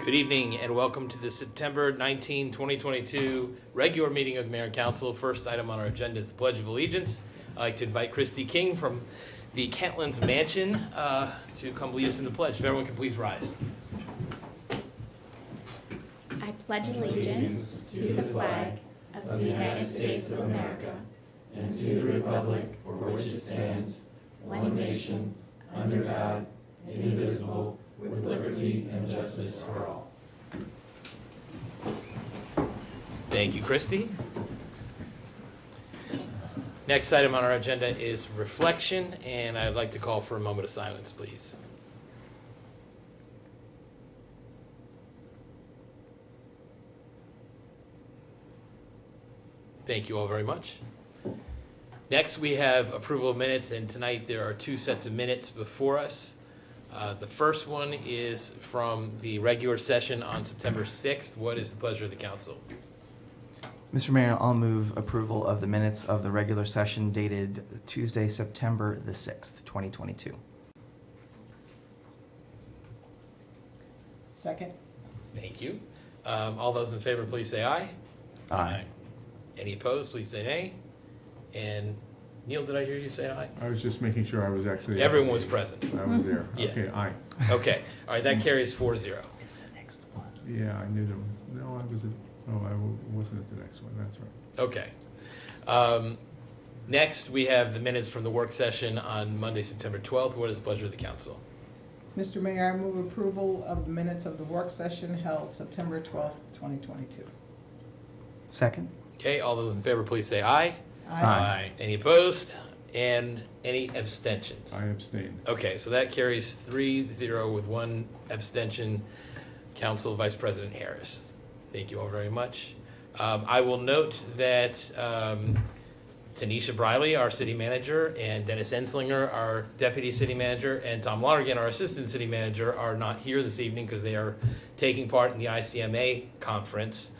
Good evening and welcome to the September 19, 2022 regular meeting of the Mayor and Council. First item on our agenda is the Pledge of Allegiance. I'd like to invite Christy King from the Kentlands Mansion to come lead us in the pledge. If everyone can please rise. I pledge allegiance to the flag of the United States of America and to the republic for which it stands, one nation, under God, indivisible, with liberty and justice for all. Thank you, Christy. Next item on our agenda is reflection, and I'd like to call for a moment of silence, please. Thank you all very much. Next, we have approval of minutes, and tonight there are two sets of minutes before us. The first one is from the regular session on September 6th. What is the pleasure of the council? Mr. Mayor, I'll move approval of the minutes of the regular session dated Tuesday, September the 6th, 2022. Second. Thank you. All those in favor, please say aye. Aye. Any opposed, please say nay. And Neil, did I hear you say aye? I was just making sure I was actually... Everyone was present. I was there. Yeah. Okay, aye. Okay. All right, that carries 4-0. Yeah, I knew them. No, I wasn't at the next one. That's right. Okay. Next, we have the minutes from the work session on Monday, September 12th. What is the pleasure of the council? Mr. Mayor, I move approval of the minutes of the work session held September 12th, 2022. Second. Okay, all those in favor, please say aye. Aye. Any opposed? And any abstentions? I abstained. Okay, so that carries 3-0 with one abstention. Council Vice President Harris. Thank you all very much. I will note that Tanisha Briley, our city manager, and Dennis Enslinger, our deputy city manager, and Tom Lonergan, our assistant city manager, are not here this evening because they are taking part in the ICMA conference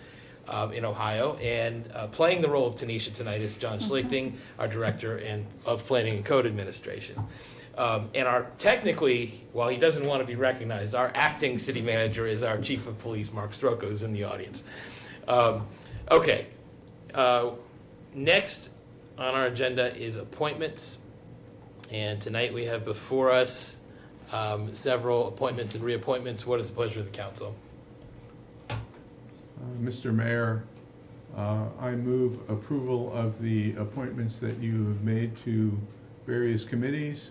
in Ohio. And playing the role of Tanisha tonight is John Schlichting, our director of Planning and Code Administration. And technically, while he doesn't want to be recognized, our acting city manager is our chief of police, Mark Stroko, who's in the audience. Okay. Next on our agenda is appointments. And tonight we have before us several appointments and reappointments. What is the pleasure of the council? Mr. Mayor, I move approval of the appointments that you have made to various committees.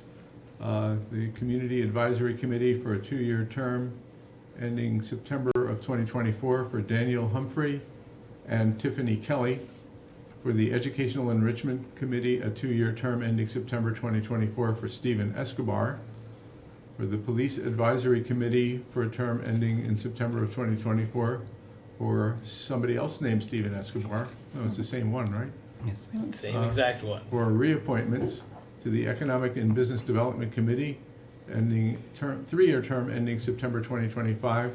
The Community Advisory Committee for a 2-year term ending September of 2024 for Daniel Humphrey and Tiffany Kelly. For the Educational Enrichment Committee, a 2-year term ending September 2024 for Stephen Escobar. For the Police Advisory Committee for a term ending in September of 2024 for somebody else named Stephen Escobar. No, it's the same one, right? Yes. Same exact one. For reappointments to the Economic and Business Development Committee, ending 3-year term ending September 2025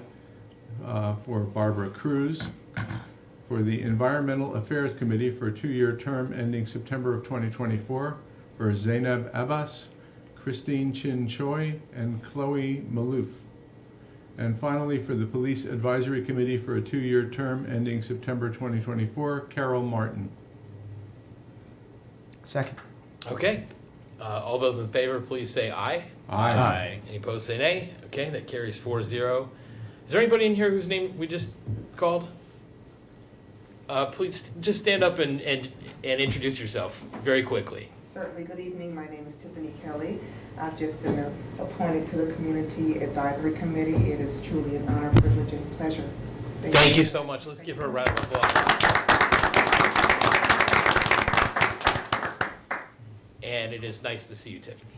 for Barbara Cruz. For the Environmental Affairs Committee for a 2-year term ending September of 2024 for Zainab Abbas, Christine Chin Choi, and Chloe Malouf. And finally, for the Police Advisory Committee for a 2-year term ending September 2024, Carol Martin. Second. Okay. All those in favor, please say aye. Aye. Any opposed, say nay. Okay, that carries 4-0. Is there anybody in here whose name we just called? Please just stand up and introduce yourself very quickly. Certainly. Good evening. My name is Tiffany Kelly. I've just been appointed to the Community Advisory Committee. It is truly an honor, privilege, and pleasure. Thank you so much. Let's give her a round of applause. And it is nice to see you, Tiffany.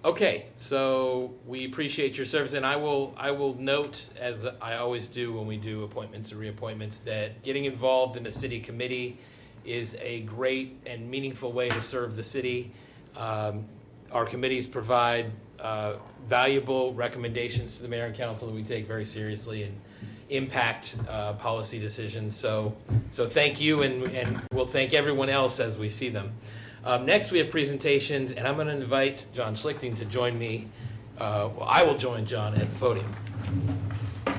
Okay, so we appreciate your service, and I will note, as I always do when we do appointments and reappointments, that getting involved in a city committee is a great and meaningful way to serve the city. Our committees provide valuable recommendations to the mayor and council that we take very seriously and impact policy decisions. So thank you, and we'll thank everyone else as we see them. Next, we have presentations, and I'm going to invite John Schlichting to join me. I will join John at the podium.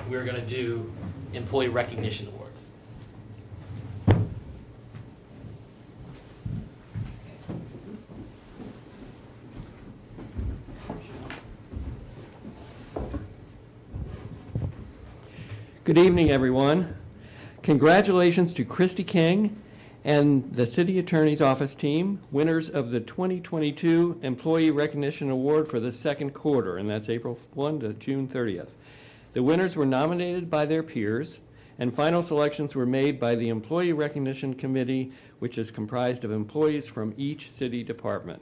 we're going to do employee recognition awards. Good evening, everyone. Congratulations to Christy King and the City Attorney's Office team, winners of the 2022 Employee Recognition Award for the second quarter, and that's April 1 to June 30th. The winners were nominated by their peers, and final selections were made by the Employee Recognition Committee, which is comprised of employees from each city department.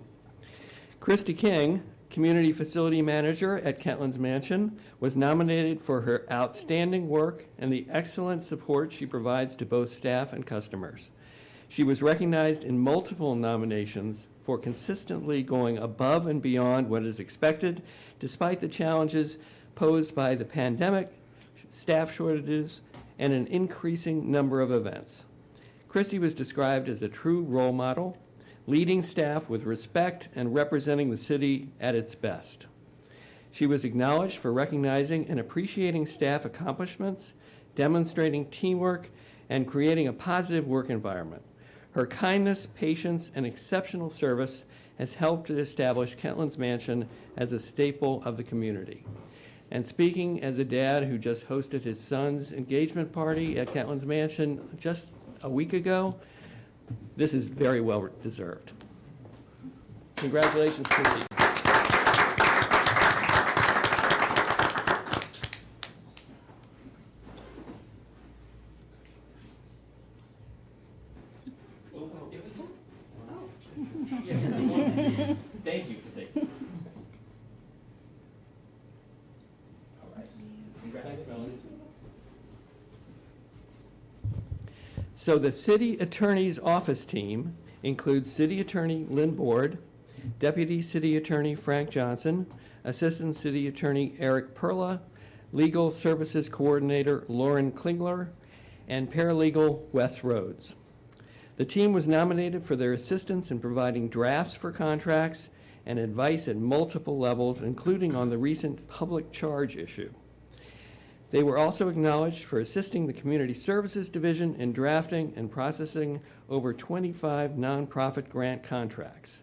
Christy King, Community Facility Manager at Kentlands Mansion, was nominated for her outstanding work and the excellent support she provides to both staff and customers. She was recognized in multiple nominations for consistently going above and beyond what is expected, despite the challenges posed by the pandemic, staff shortages, and an increasing number of events. Christy was described as a true role model, leading staff with respect and representing the city at its best. She was acknowledged for recognizing and appreciating staff accomplishments, demonstrating teamwork, and creating a positive work environment. Her kindness, patience, and exceptional service has helped to establish Kentlands Mansion as a staple of the community. And speaking as a dad who just hosted his son's engagement party at Kentlands Mansion just a week ago, this is very well deserved. Congratulations, Christy. Thank you for taking this. All right. Thanks, Melanie. So the City Attorney's Office team includes City Attorney Lynn Board, Deputy City Attorney Frank Johnson, Assistant City Attorney Eric Perla, Legal Services Coordinator Lauren Klingler, and Paralegal Wes Rhodes. The team was nominated for their assistance in providing drafts for contracts and advice at multiple levels, including on the recent public charge issue. They were also acknowledged for assisting the Community Services Division in drafting and processing over 25 nonprofit grant contracts.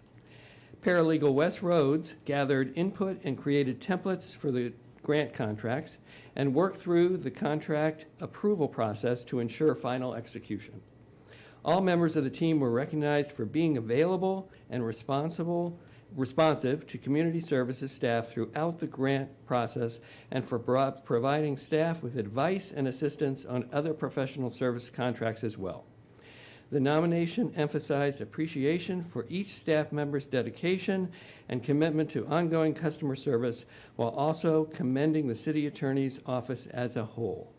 Paralegal Wes Rhodes gathered input and created templates for the grant contracts and worked through the contract approval process to ensure final execution. All members of the team were recognized for being available and responsive to community services staff throughout the grant process and for providing staff with advice and assistance on other professional service contracts as well. The nomination emphasized appreciation for each staff member's dedication and commitment to ongoing customer service while also commending the City Attorney's Office as a whole.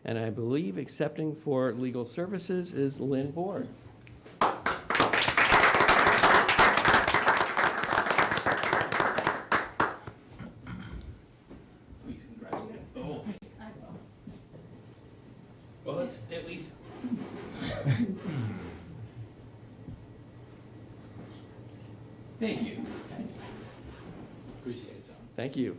And I believe accepting for legal services is Lynn Board. Please congratulate the whole team. Well, let's at least. Thank you. Appreciate it, John. Thank you.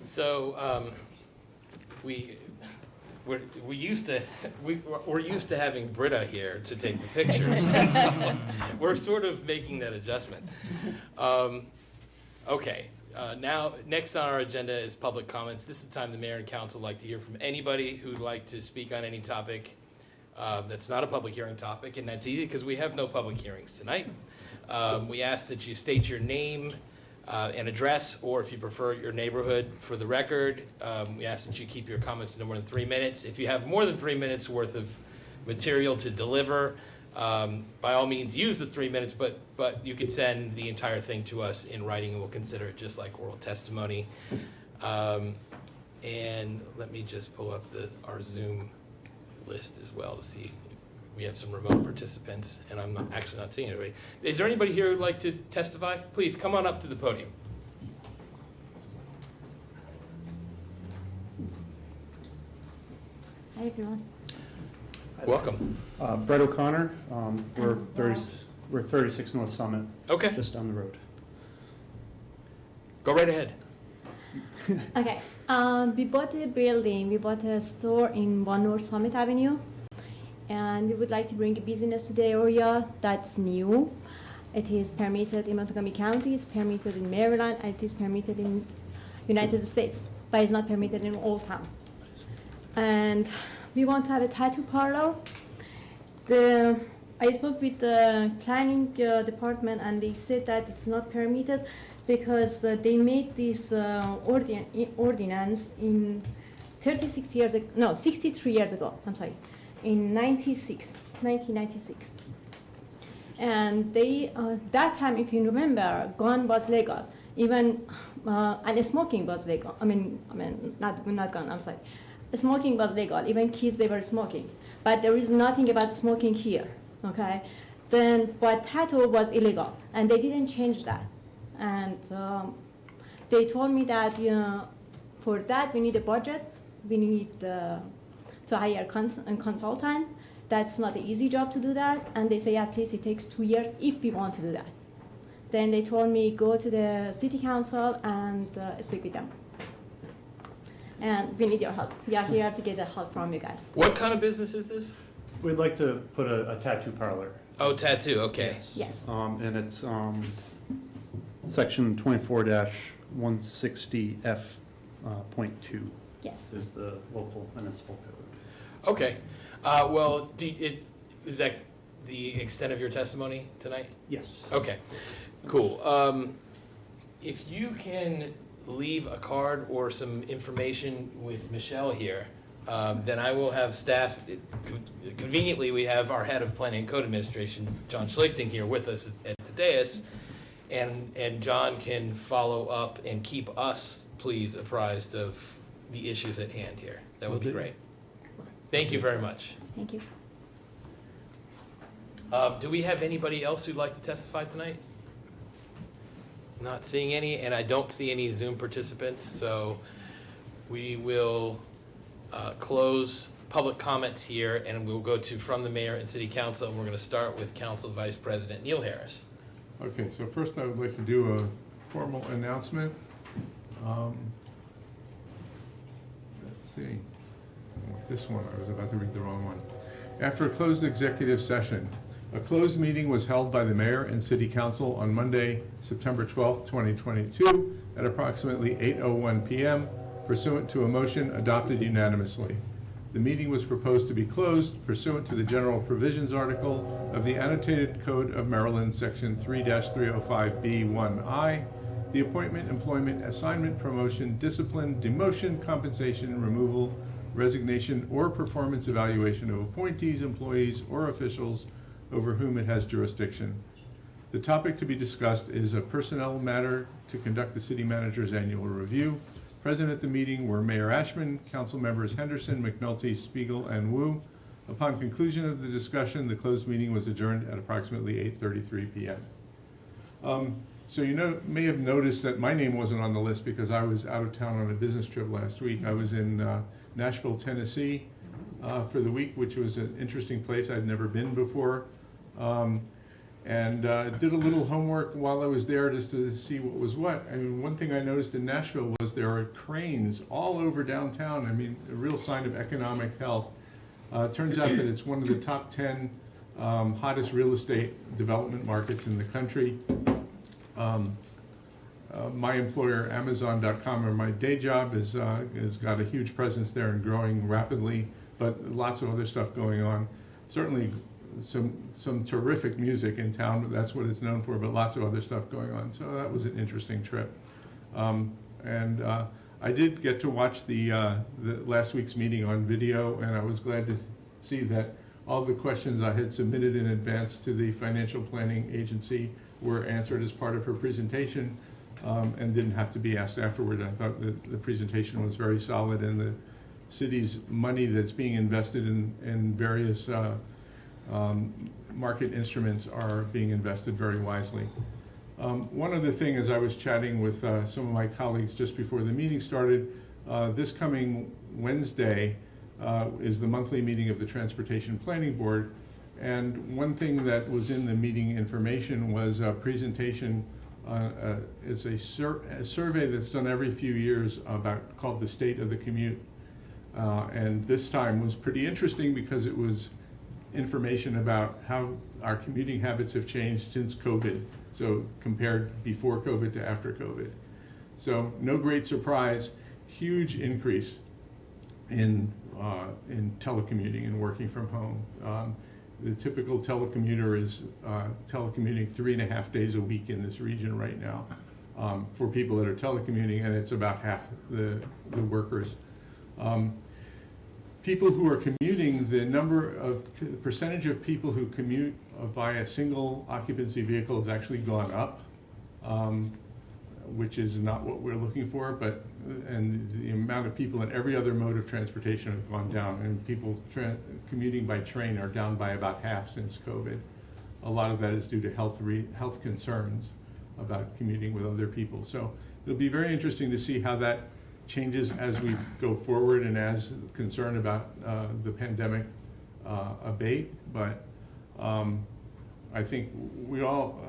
So we're used to having Britta here to take the pictures. So we're sort of making that adjustment. Okay. Now, next on our agenda is public comments. This is the time the mayor and council would like to hear from anybody who'd like to speak on any topic that's not a public hearing topic, and that's easy because we have no public hearings tonight. We ask that you state your name and address, or if you prefer, your neighborhood for the record. We ask that you keep your comments to no more than 3 minutes. If you have more than 3 minutes worth of material to deliver, by all means use the 3 minutes, but you could send the entire thing to us in writing and we'll consider it just like oral testimony. And let me just pull up our Zoom list as well to see if we have some remote participants, and I'm actually not seeing anybody. Is there anybody here who'd like to testify? Please come on up to the podium. Hi, everyone. Welcome. Brett O'Connor, we're Wow. 36 North Summit, Okay, just down the road. go right ahead. Okay, we bought a building, we bought a store in 1 North Summit Avenue, and we would like to bring a business to the area that's new. It is permitted in Montgomery County, it's permitted in Maryland, and it is permitted in United States, but it's not permitted in Old Town. And we want to have a tattoo parlor. I spoke with the planning department, and they said that it's not permitted because they made this ordinance in 63 years ago, I'm sorry, in 1996. And they, that time, if you remember, gun was legal, even, and smoking was legal. I mean, not gun, I'm sorry. Smoking was legal, even kids, they were smoking. But there is nothing about smoking here, okay? Then, but tattoo was illegal, and they didn't change that. And they told me that for that we need a budget, we need to hire a consultant. That's not an easy job to do that, and they say at least it takes 2 years if we want to do that. Then they told me go to the city council and speak with them. And we need your help. We are here to get the help from you guys. What kind of business is this? We'd like to put a tattoo parlor. Oh, tattoo, okay. Yes. And it's section 24-160F.2 Yes. is the local municipal code. Okay. Well, is that the extent of your testimony tonight? Yes. Okay, cool. If you can leave a card or some information with Michelle here, then I will have staff, conveniently, we have our head of Planning and Code Administration, John Schlichting, here with us at the dais, and John can follow up and keep us, please, apprised of the issues at hand here. That would be great. Thank you very much. Thank you. Do we have anybody else who'd like to testify tonight? Not seeing any, and I don't see any Zoom participants, so we will close public comments here, and we'll go to from the mayor and city council, and we're going to start with Council Vice President Neil Harris. Okay, so first I would like to do a formal announcement. Let's see. This one, I was about to read the wrong one. After a closed executive session, a closed meeting was held by the mayor and city council on Monday, September 12th, 2022, at approximately 8:01 p.m. pursuant to a motion adopted unanimously. The meeting was proposed to be closed pursuant to the general provisions article of the Annotated Code of Maryland, Section 3-305B1I, the appointment, employment, assignment, promotion, discipline, demotion, compensation, removal, resignation, or performance evaluation of appointees, employees, or officials over whom it has jurisdiction. The topic to be discussed is a personnel matter to conduct the city manager's annual review. Present at the meeting were Mayor Ashman, council members Henderson, McNulty, Spiegel, and Wu. Upon conclusion of the discussion, the closed meeting was adjourned at approximately 8:33 p.m. So you may have noticed that my name wasn't on the list because I was out of town on a business trip last week. I was in Nashville, Tennessee for the week, which was an interesting place. I'd never been before. And did a little homework while I was there just to see what was what. I mean, one thing I noticed in Nashville was there are cranes all over downtown. I mean, a real sign of economic health. It turns out that it's one of the top 10 hottest real estate development markets in the country. My employer, Amazon.com, or my day job, has got a huge presence there and growing rapidly, but lots of other stuff going on. Certainly some terrific music in town, but that's what it's known for, but lots of other stuff going on. So that was an interesting trip. And I did get to watch the last week's meeting on video, and I was glad to see that all the questions I had submitted in advance to the Financial Planning Agency were answered as part of her presentation, and didn't have to be asked afterward. I thought that the presentation was very solid, and the city's money that's being invested in various market instruments are being invested very wisely. One other thing, as I was chatting with some of my colleagues just before the meeting started, this coming Wednesday, is the monthly meeting of the Transportation Planning Board. And one thing that was in the meeting information was a presentation. It's a survey that's done every few years called the State of the Commute. And this time was pretty interesting because it was information about how our commuting habits have changed since COVID. So compared before COVID to after COVID. So no great surprise, huge increase in telecommuting and working from home. The typical telecommuter is telecommuting 3.5 days a week in this region right now for people that are telecommuting, and it's about half the workers. People who are commuting, the percentage of people who commute via single occupancy vehicle has actually gone up, which is not what we're looking for, and the amount of people in every other mode of transportation have gone down, and people commuting by train are down by about half since COVID. A lot of that is due to health concerns about commuting with other people. So it'll be very interesting to see how that changes as we go forward and as concern about the pandemic abate. But I think we all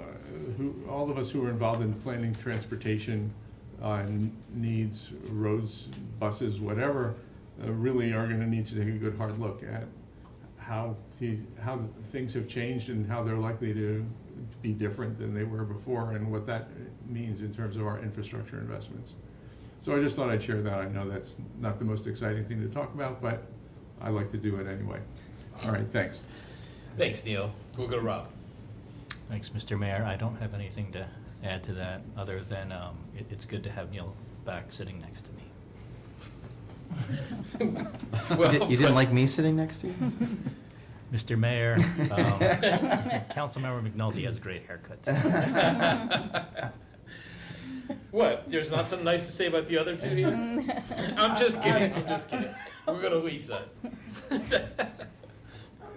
of us who are involved in planning transportation needs, roads, buses, whatever, really are going to need to take a good hard look at how things have changed and how they're likely to be different than they were before, and what that means in terms of our infrastructure investments. So I just thought I'd share that. I know that's not the most exciting thing to talk about, but I like to do it anyway. All right, thanks. Thanks, Neil. We'll go to Rob. Thanks, Mr. Mayor. I don't have anything to add to that other than it's good to have Neil back sitting next to me. Well, You didn't like me sitting next to you? Mr. Mayor, Councilmember McNulty has a great haircut. What? There's not something nice to say about the other two here? I'm just kidding. I'm just kidding. We'll go to Lisa. I'm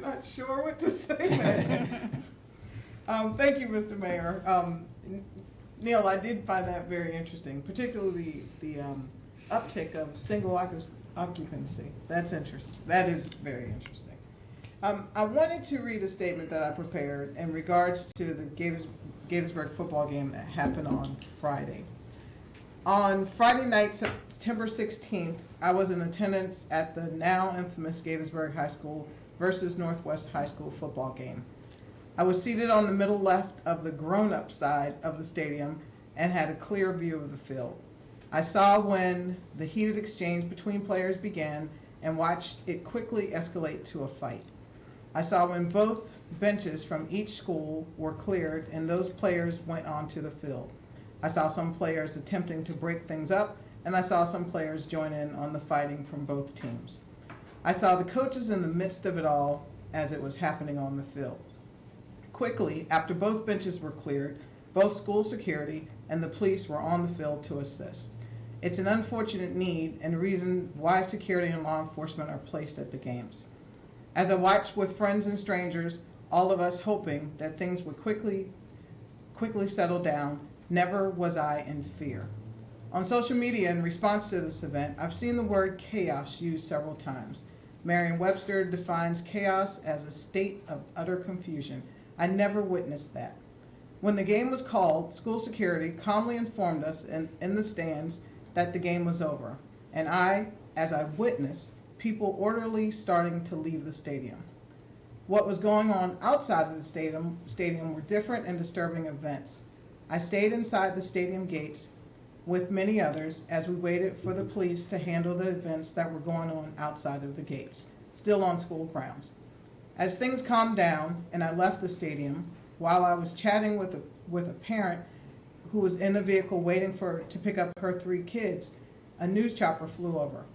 not sure what to say, man. Thank you, Mr. Mayor. Neil, I did find that very interesting, particularly the uptick of single occupancy. That's interesting. That is very interesting. I wanted to read a statement that I prepared in regards to the Gaithersburg football game that happened on Friday. On Friday night, September 16th, I was in attendance at the now infamous Gaithersburg High School versus Northwest High School football game. I was seated on the middle left of the grown-up side of the stadium and had a clear view of the field. I saw when the heated exchange between players began and watched it quickly escalate to a fight. I saw when both benches from each school were cleared and those players went onto the field. I saw some players attempting to break things up, and I saw some players join in on the fighting from both teams. I saw the coaches in the midst of it all as it was happening on the field. Quickly, after both benches were cleared, both school security and the police were on the field to assist. It's an unfortunate need and reason why security and law enforcement are placed at the games. As I watched with friends and strangers, all of us hoping that things would quickly settle down, never was I in fear. On social media in response to this event, I've seen the word chaos used several times. Merriam-Webster defines chaos as a state of utter confusion. I never witnessed that. When the game was called, school security calmly informed us in the stands that the game was over, and as I witnessed, people orderly starting to leave the stadium. What was going on outside of the stadium were different and disturbing events. I stayed inside the stadium gates with many others as we waited for the police to handle the events that were going on outside of the gates, still on school grounds. As things calmed down and I left the stadium, while I was chatting with a parent who was in a vehicle waiting to pick up her 3 kids, a news chopper flew over.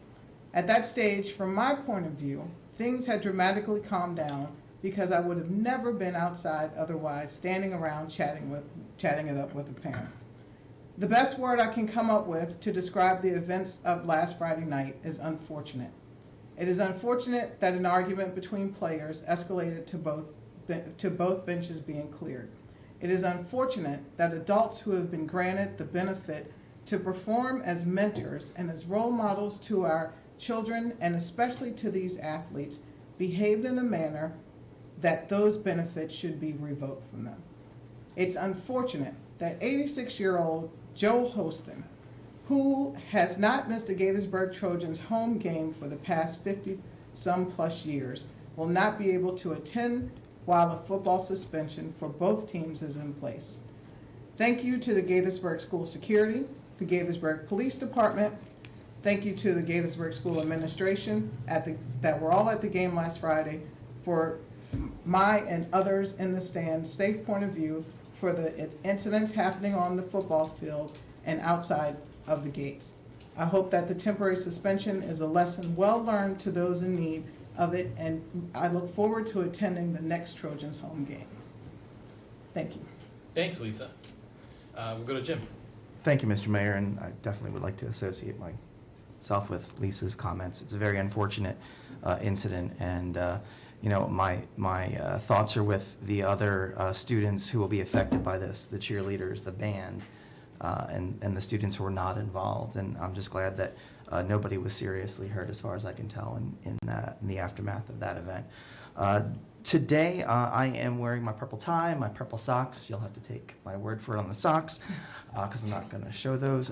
At that stage, from my point of view, things had dramatically calmed down because I would have never been outside otherwise, standing around chatting it up with a parent. The best word I can come up with to describe the events of last Friday night is unfortunate. It is unfortunate that an argument between players escalated to both benches being cleared. It is unfortunate that adults who have been granted the benefit to perform as mentors and as role models to our children, and especially to these athletes, behaved in a manner that those benefits should be revoked from them. It's unfortunate that 86-year-old Joel Hostin, who has not missed a Gaithersburg Trojans home game for the past 50-some plus years, will not be able to attend while a football suspension for both teams is in place. Thank you to the Gaithersburg School Security, the Gaithersburg Police Department. Thank you to the Gaithersburg School Administration that were all at the game last Friday for my and others in the stands' safe point of view for the incidents happening on the football field and outside of the gates. I hope that the temporary suspension is a lesson well learned to those in need of it, and I look forward to attending the next Trojans home game. Thank you. Thanks, Lisa. We'll go to Jim. Thank you, Mr. Mayor, and I definitely would like to associate myself with Lisa's comments. It's a very unfortunate incident, and my thoughts are with the other students who will be affected by this, the cheerleaders, the band, and the students who were not involved. And I'm just glad that nobody was seriously hurt, as far as I can tell, in the aftermath of that event. Today, I am wearing my purple tie, my purple socks. You'll have to take my word for it on the socks, because I'm not going to show those.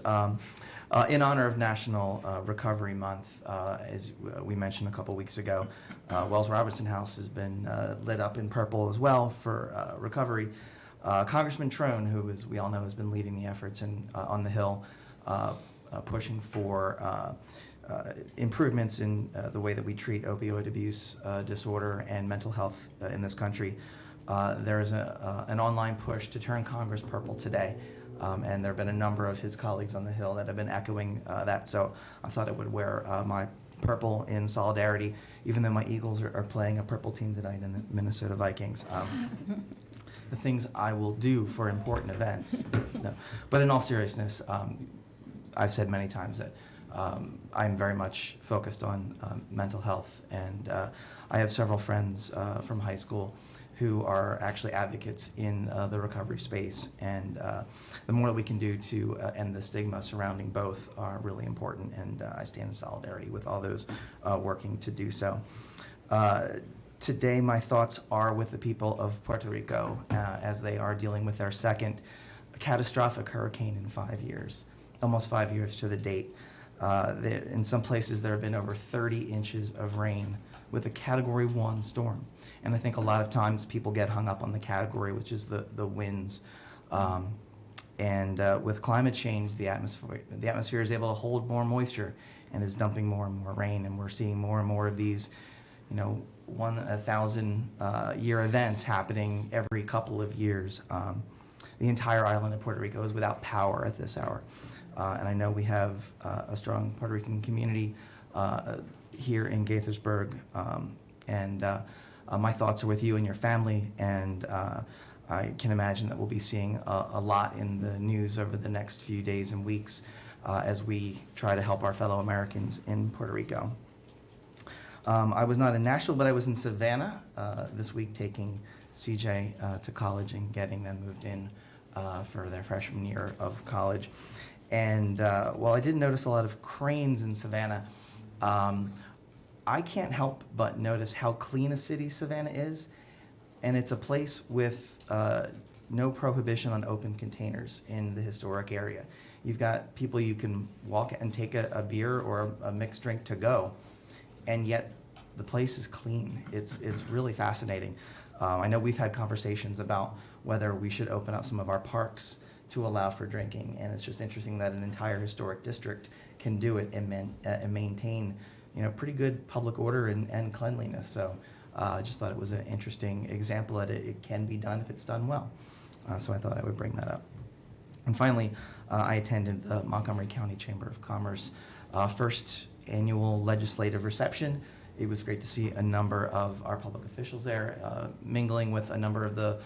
In honor of National Recovery Month, as we mentioned a couple weeks ago, Wells Robertson House has been lit up in purple as well for recovery. Congressman Trone, who, as we all know, has been leading the efforts on the Hill, pushing for improvements in the way that we treat opioid abuse disorder and mental health in this country. There is an online push to turn Congress purple today, and there have been a number of his colleagues on the Hill that have been echoing that. So I thought I would wear my purple in solidarity, even though my Eagles are playing a purple team tonight in the Minnesota Vikings. The things I will do for important events. No. But in all seriousness, I've said many times that I'm very much focused on mental health, and I have several friends from high school who are actually advocates in the recovery space, and the more that we can do to end the stigma surrounding both are really important, and I stand in solidarity with all those working to do so. Today, my thoughts are with the people of Puerto Rico as they are dealing with their second catastrophic hurricane in 5 years, almost 5 years to the date. In some places, there have been over 30 inches of rain with a Category 1 storm. And I think a lot of times people get hung up on the category, which is the winds. With climate change, the atmosphere is able to hold more moisture and is dumping more and more rain. And we're seeing more and more of these, 1 in 1,000 year events happening every couple of years. The entire island of Puerto Rico is without power at this hour. And I know we have a strong Puerto Rican community here in Gaithersburg. My thoughts are with you and your family. And I can imagine that we'll be seeing a lot in the news over the next few days and weeks as we try to help our fellow Americans in Puerto Rico. I was not in Nashville, but I was in Savannah this week taking CJ to college and getting them moved in for their freshman year of college. And while I did notice a lot of cranes in Savannah, I can't help but notice how clean a city Savannah is. And it's a place with no prohibition on open containers in the historic area. You've got people you can walk and take a beer or a mixed drink to go, and yet the place is clean. It's really fascinating. I know we've had conversations about whether we should open up some of our parks to allow for drinking, and it's just interesting that an entire historic district can do it and maintain, pretty good public order and cleanliness. So I just thought it was an interesting example that it can be done if it's done well. So I thought I would bring that up. And finally, I attended the Montgomery County Chamber of Commerce first annual legislative reception. It was great to see a number of our public officials there, mingling with a number of the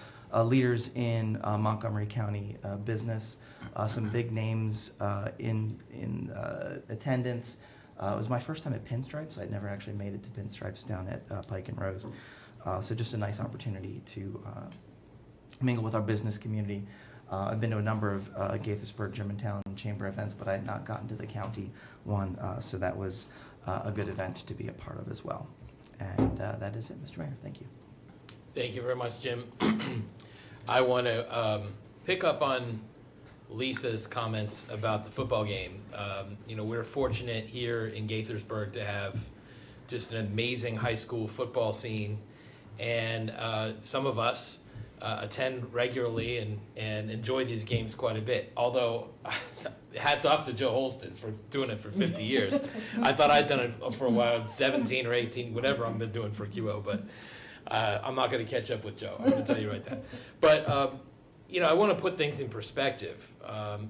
leaders in Montgomery County business, some big names in attendance. It was my first time at Pinstripes. I'd never actually made it to Pinstripes down at Pike and Rose. So just a nice opportunity to mingle with our business community. I've been to a number of Gaithersburg, Germantown Chamber events, but I had not gotten to the county one, so that was a good event to be a part of as well. And that is it, Mr. Mayor. Thank you. Thank you very much, Jim. I want to pick up on Lisa's comments about the football game. We're fortunate here in Gaithersburg to have just an amazing high school football scene, and some of us attend regularly and enjoy these games quite a bit. Although, hats off to Joe Holston for doing it for 50 years. I thought I'd done it for a while, 17 or 18, whatever I've been doing for QO, but I'm not going to catch up with Joe. I'm going to tell you right there. But, I want to put things in perspective.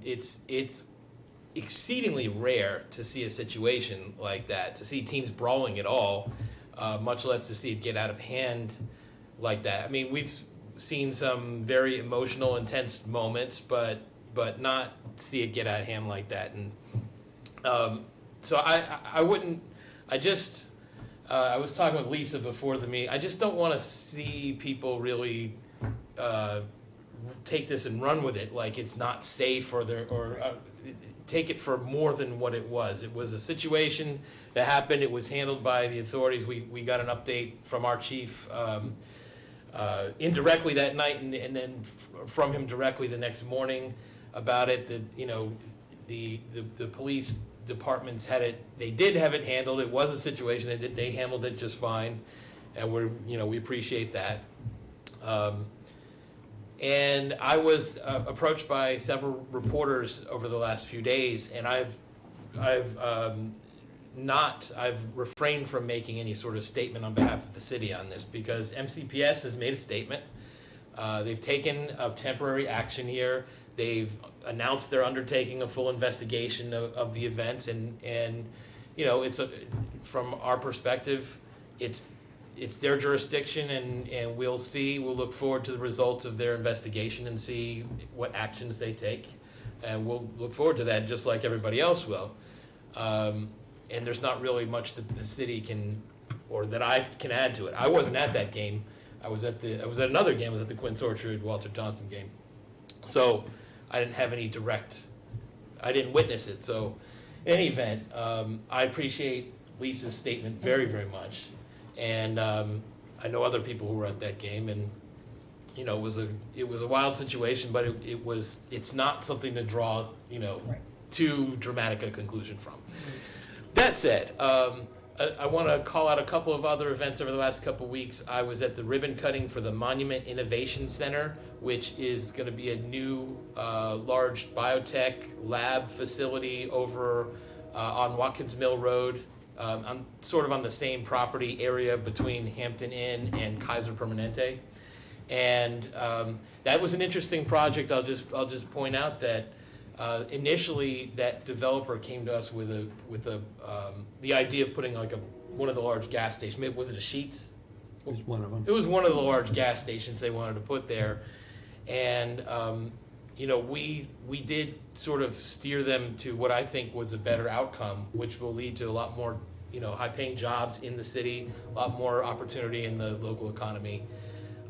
It's exceedingly rare to see a situation like that, to see teams brawling at all, much less to see it get out of hand like that. I mean, we've seen some very emotional, intense moments, but not see it get out of hand like that. And so I wouldn't. I was talking with Lisa before the meeting. I just don't want to see people really take this and run with it like it's not safe or take it for more than what it was. It was a situation that happened. It was handled by the authorities. We got an update from our chief indirectly that night, and then from him directly the next morning about it. That the police departments had it. They did have it handled. It was a situation. They handled it just fine, and we appreciate that. And I was approached by several reporters over the last few days, and I've refrained from making any sort of statement on behalf of the city on this because MCPS has made a statement. They've taken a temporary action here. They've announced they're undertaking a full investigation of the events, and it's from our perspective, it's their jurisdiction, and we'll look forward to the results of their investigation and see what actions they take, and we'll look forward to that just like everybody else will. And there's not really much that the city can, or that I can add to it. I wasn't at that game. I was at another game. I was at the Quince Orchard Walter Johnson game. So I didn't have any I didn't witness it. So in any event, I appreciate Lisa's statement very, very much. And I know other people who were at that game, and it was a wild situation, but it's not something to draw too dramatic a conclusion from. That said, I want to call out a couple of other events over the last couple of weeks. I was at the ribbon cutting for the Monument Innovation Center, which is going to be a new large biotech lab facility over on Watkins Mill Road. I'm sort of on the same property area between Hampton Inn and Kaiser Permanente, and that was an interesting project. I'll just point out that initially that developer came to us with the idea of putting like one of the large gas stations. Maybe, was it a Sheetz? It was one of them. It was one of the large gas stations they wanted to put there, and we did sort of steer them to what I think was a better outcome, which will lead to a lot more, high-paying jobs in the city, a lot more opportunity in the local economy,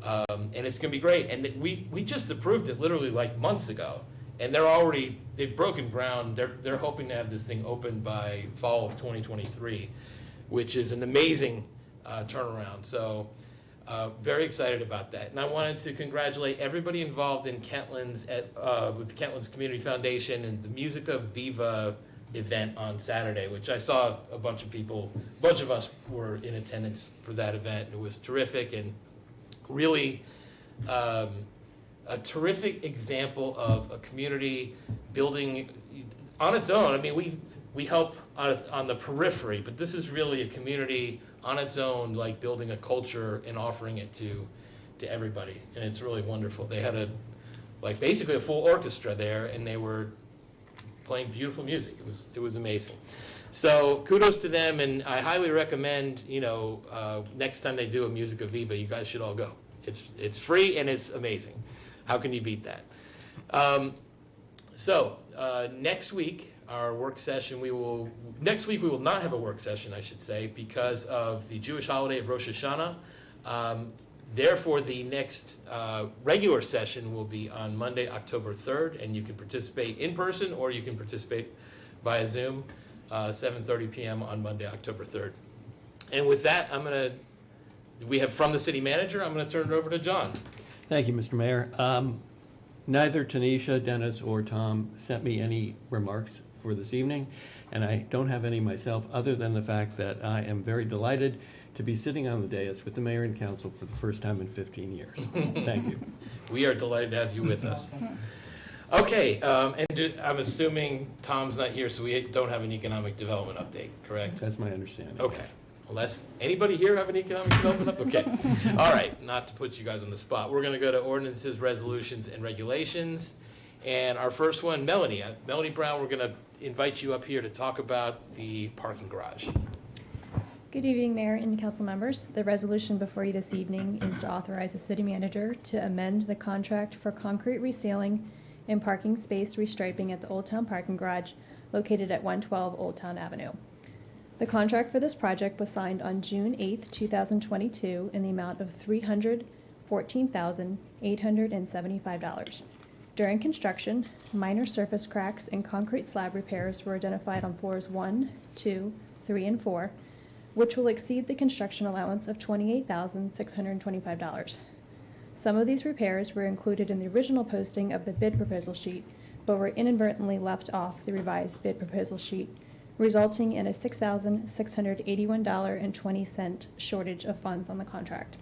and it's going to be great. And we just approved it literally like months ago, and they've broken ground. They're hoping to have this thing open by fall of 2023, which is an amazing turnaround. So. Very excited about that. And I wanted to congratulate everybody involved in Kentlands with Kentlands Community Foundation and the Musica Viva event on Saturday, which I saw a bunch of us were in attendance for that event. It was terrific and really a terrific example of a community building on its own. I mean, we help on the periphery, but this is really a community on its own, like building a culture and offering it to everybody, and it's really wonderful. They had basically a full orchestra there, and they were playing beautiful music. It was amazing. So kudos to them, and I highly recommend. Next time they do a Musica Viva, you guys should all go. It's free and it's amazing. How can you beat that? Next week. Our work session, next week we will not have a work session, I should say, because of the Jewish holiday of Rosh Hashanah. Therefore, the next regular session will be on Monday, October 3rd, and you can participate in person or you can participate via Zoom. 7:30 p.m. on Monday, October 3rd. And with that, we have from the city manager, I'm going to turn it over to John. Thank you, Mr. Mayor. Neither Tanisha, Dennis, or Tom sent me any remarks for this evening, and I don't have any myself, other than the fact that I am very delighted to be sitting on the dais with the mayor and council for the first time in 15 years. Thank you. We are delighted to have you with us. Okay, I'm assuming Tom's not here, so we don't have an economic development update, correct? That's my understanding. Okay. Unless, anybody here have an economic development update? Okay. All right, not to put you guys on the spot. We're going to go to ordinances, resolutions, and regulations. And our first one, Melanie. Melanie Brown, we're going to invite you up here to talk about the parking garage. Good evening, Mayor and council members. The resolution before you this evening is to authorize the city manager to amend the contract for concrete resealing and parking space restriping at the Old Town Parking Garage located at 112 Old Town Avenue. The contract for this project was signed on June 8th, 2022 in the amount of $314,875. During construction, minor surface cracks and concrete slab repairs were identified on floors 1, 2, 3, and 4, which will exceed the construction allowance of $28,625. Some of these repairs were included in the original posting of the bid proposal sheet, but were inadvertently left off the revised bid proposal sheet, resulting in a $6,681.20 shortage of funds on the contract.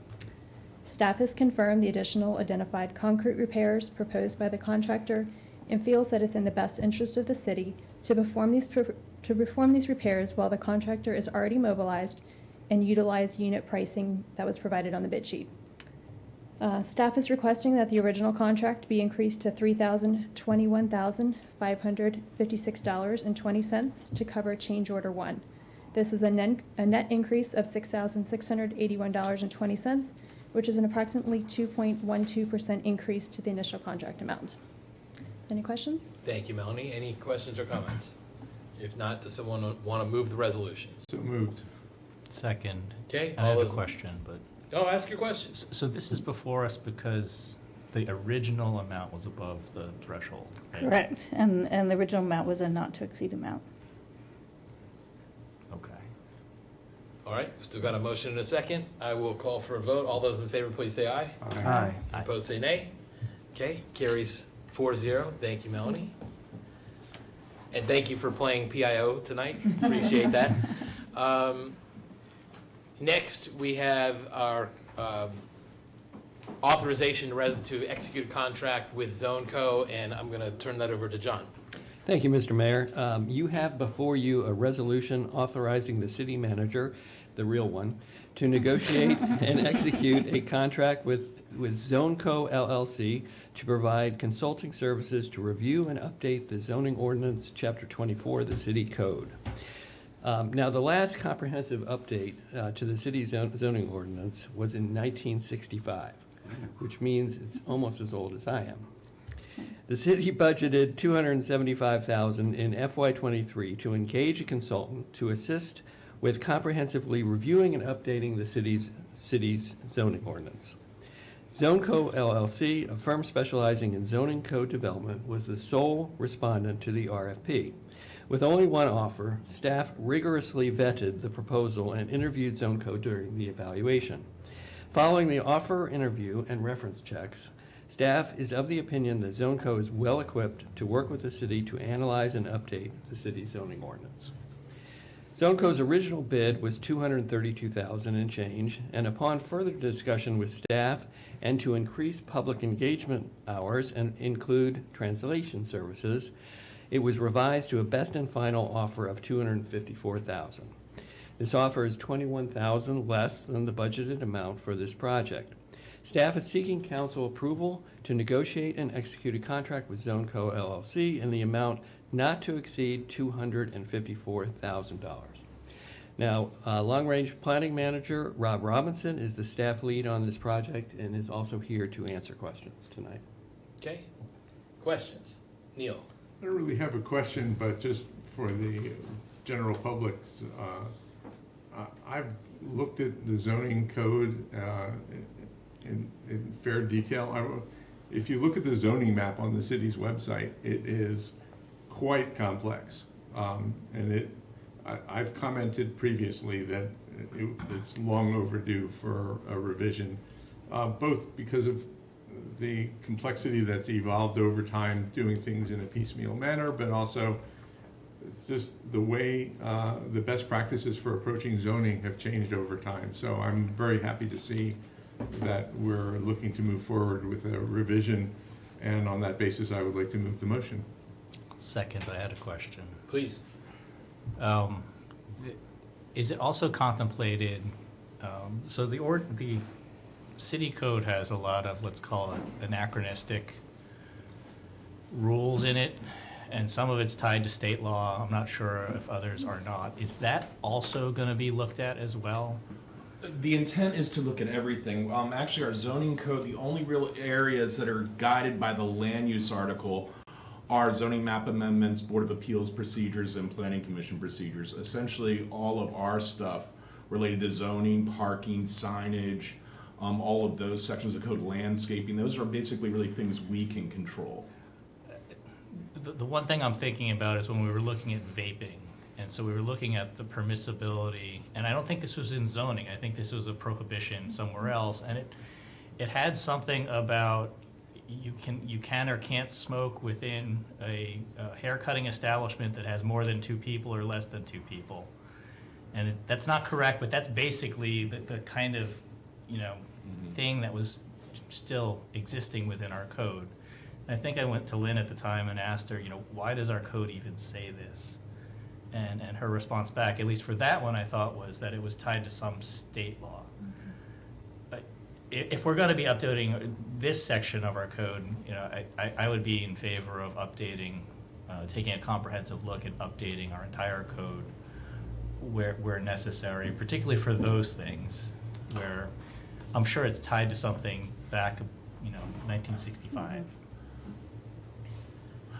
Staff has confirmed the additional identified concrete repairs proposed by the contractor and feels that it's in the best interest of the city to perform these repairs while the contractor is already mobilized and utilize unit pricing that was provided on the bid sheet. Staff is requesting that the original contract be increased to $3,021,556.20 to cover change order 1. This is a net increase of $6,681.20, which is an approximately 2.12% increase to the initial contract amount. Any questions? Thank you, Melanie. Any questions or comments? If not, does someone want to move the resolution? So moved. Second. Okay, I all have a those- question, but, Oh, ask your questions. so this is before us because the original amount was above the threshold, right? Correct, and the original amount was a not-to-exceed amount. Okay. All right, still got a motion and a second. I will call for a vote. All those in favor, please say aye. Aye. Aye. Opposed, say nay. Okay, carries 4-0. Thank you, Melanie. And thank you for playing PIO tonight. Appreciate that. Next, we have our authorization to execute a contract with ZoneCo, and I'm going to turn that over to John. Thank you, Mr. Mayor. You have before you a resolution authorizing the city manager, the real one, to negotiate and execute a contract with ZoneCo LLC to provide consulting services to review and update the zoning ordinance, Chapter 24, the city code. Now, the last comprehensive update to the city zoning ordinance was in 1965, which means it's almost as old as I am. The city budgeted $275,000 in FY23 to engage a consultant to assist with comprehensively reviewing and updating the city's zoning ordinance. ZoneCo LLC, a firm specializing in zoning code development, was the sole respondent to the RFP. With only one offer, staff rigorously vetted the proposal and interviewed ZoneCo during the evaluation. Following the offer, interview, and reference checks, staff is of the opinion that ZoneCo is well-equipped to work with the city to analyze and update the city's zoning ordinance. ZoneCo's original bid was $232,000 and change, and upon further discussion with staff and to increase public engagement hours and include translation services, it was revised to a best and final offer of $254,000. This offer is $21,000 less than the budgeted amount for this project. Staff is seeking council approval to negotiate and execute a contract with ZoneCo LLC in the amount not to exceed $254,000. Now, Long-Range Planning Manager Rob Robinson is the staff lead on this project and is also here to answer questions tonight. Okay, questions? Neil? I don't really have a question, but just for the general public, I've looked at the zoning code in fair detail. If you look at the zoning map on the city's website, it is quite complex. And I've commented previously that it's long overdue for a revision, both because of the complexity that's evolved over time doing things in a piecemeal manner, but also just the way the best practices for approaching zoning have changed over time. So I'm very happy to see that we're looking to move forward with a revision, and on that basis, I would like to move the motion. Second, but I had a question. Please. Is it also contemplated, so the city code has a lot of, let's call it anachronistic rules in it, and some of it's tied to state law. I'm not sure if others are not. Is that also going to be looked at as well? The intent is to look at everything. Actually, our zoning code, the only real areas that are guided by the land use article are zoning map amendments, Board of Appeals procedures, and Planning Commission procedures. Essentially, all of our stuff related to zoning, parking, signage, all of those sections of code, landscaping, those are basically really things we can control. The one thing I'm thinking about is when we were looking at vaping, and so we were looking at the permissibility, and I don't think this was in zoning, I think this was a prohibition somewhere else, and it had something about you can or can't smoke within a hair cutting establishment that has more than 2 people or less than 2 people. And that's not correct, but that's basically the kind of, thing that was still existing within our code. And I think I went to Lynn at the time and asked her, why does our code even say this? And her response back, at least for that one, I thought was that it was tied to some state law. If we're going to be updating this section of our code, I would be in favor of updating, taking a comprehensive look at updating our entire code where necessary, particularly for those things where I'm sure it's tied to something back, 1965.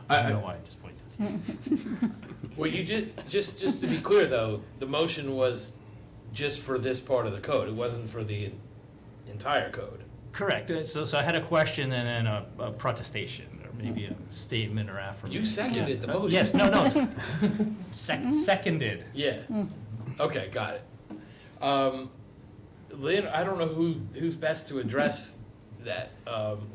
I don't know why I just pointed. Well, you just to be clear though, the motion was just for this part of the code. It wasn't for the entire code. Correct. So I had a question and then a protestation, or maybe a statement or affirmation. You seconded the motion. Yes, no. Seconded. Yeah. Okay, got it. Lynn, I don't know who's best to address that.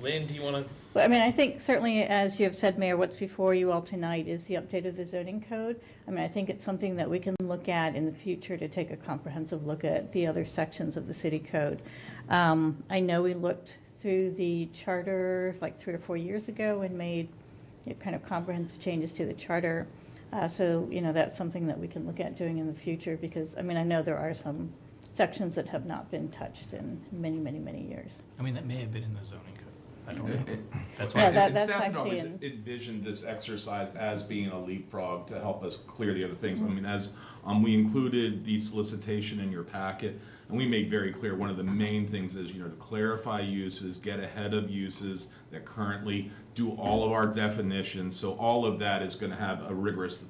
Lynn, do you want to? Well, I mean, I think certainly, as you have said, Mayor, what's before you all tonight is the update of the zoning code. I mean, I think it's something that we can look at in the future to take a comprehensive look at the other sections of the city code. I know we looked through the charter like 3 or 4 years ago and made kind of comprehensive changes to the charter. So, that's something that we can look at doing in the future because, I mean, I know there are some sections that have not been touched in many, many, many years. I mean, that may have been in the zoning code. I don't know. That's Yeah, why. that's Staff had actually always in- envisioned this exercise as being a leapfrog to help us clear the other things. I mean, as we included the solicitation in your packet, and we made very clear one of the main things is, to clarify uses, get ahead of uses that currently do all of our definitions. So all of that is going to have a rigorous,